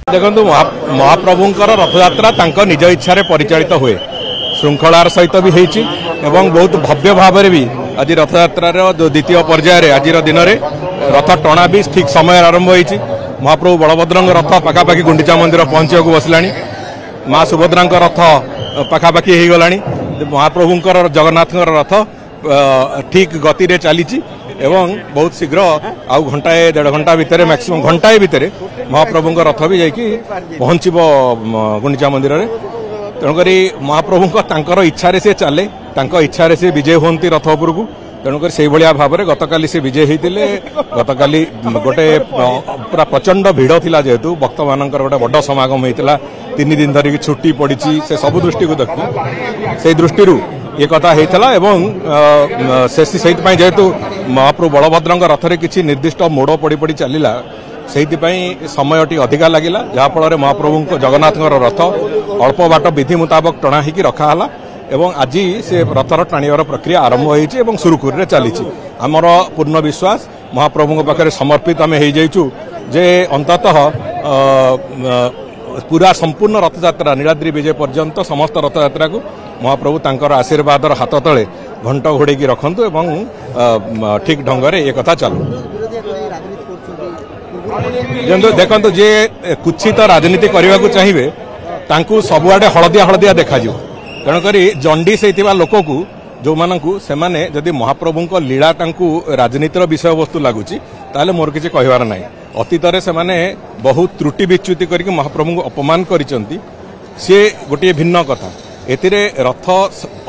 देखो महाप्रभुंकर रथयात्रा निज इच्छा परिचालित हुए श्रृंखलार सहित भी होती बहुत भव्य भाव में भी आज रथयात्रार जो द्वितीय पर्यायर आज दिन में रथ टणा भी ठीक समय आरंभ होती। महाप्रभु बलभद्र रथ पखापाखि गुंडीचा मंदिर पहुंचा बसला, माँ सुभद्रा रथ पखापाखि हो गला, महाप्रभुंकर जगन्नाथ रथ ठीक गति में चली बहुत शीघ्र आउ घंटाए 1.5 घंटा भितर मैक्सिमम घंटाए भितर महाप्रभु रथ भी जाकि पहुंच गुंडीचा मंदिर में। तेणुक महाप्रभु इच्छा से चले इच्छा से विजय होती रथ उपरकू। तेणुक से भाव में गतकाली से विजय होते गतकाली गोटे पूरा प्रचंड भिड़ थिला जेहेतु भक्त मान गोटे बड़ समागम होता 3 दिन धरिकी छुट्टी पड़ी से सब दृष्टि को देखु से दृष्टि ये कथा होता से जेहेतु महाप्रभु बलभद्र रथ में किसी निर्दिष्ट मोड़ पड़ी पड़ी चलला से समय टी अधिका लगे जहाँफल महाप्रभु जगन्नाथ रथ अल्प बाट विधि मुताबक टणा होगी रखाला एवं आज से रथर टाणीबार प्रक्रिया आरंभ होती सुरुखुरी चली। आमर पूर्ण विश्वास महाप्रभु पाखे समर्पित आम हो जे अंततः पूरा संपूर्ण रथयात्रा नीलाद्री विजय पर्यंत समस्त रथयात्रा को महाप्रभु तांकर आशीर्वाद हाथ तले घंट घोड़े रखु एवं ठीक ढंग से एक कथा चलू। देखो जे कुछित राजनीति करने को चाहिए तांकू सबुआडे हलदिया हलदिया देखा तेणुक जंडिस होता लोक को जो मानू से जदि महाप्रभु लीला राजनीतिर विषय वस्तु लगुच ताले मोर किसी कहबार ना। अतीत से बहुत त्रुटि विच्युति करके महाप्रभु को अपमान करिसेंती सी गोटे भिन्न कथा। एतिरे रथ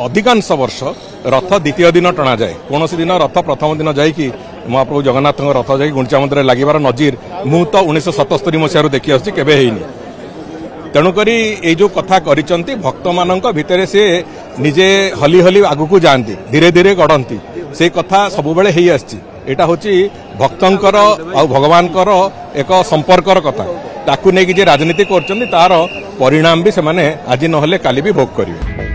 अधिकांश वर्ष रथ द्वितीय दिन टणा जाए, कौन दिन रथ प्रथम दिन जाकि महाप्रभु जगन्नाथ रथ जा गुंडीचा मंदिर लगिबार नजीर मु तो 1977 मसीह देखी आसुची केबे हेइनी। तेणुक ये जो कथा करिसेंती भक्त मान भितर से निजे हली हली आगू जाती धीरे धीरे गढ़ती से कथा सबुबले हेई आछि। एटा होची भक्तंकर आ भगवानकर एक संपर्कर कथा ताकू नहीं जे राजनीति करछंती तार परिणाम भी से माने आज नहले काली भी भोग करिवे।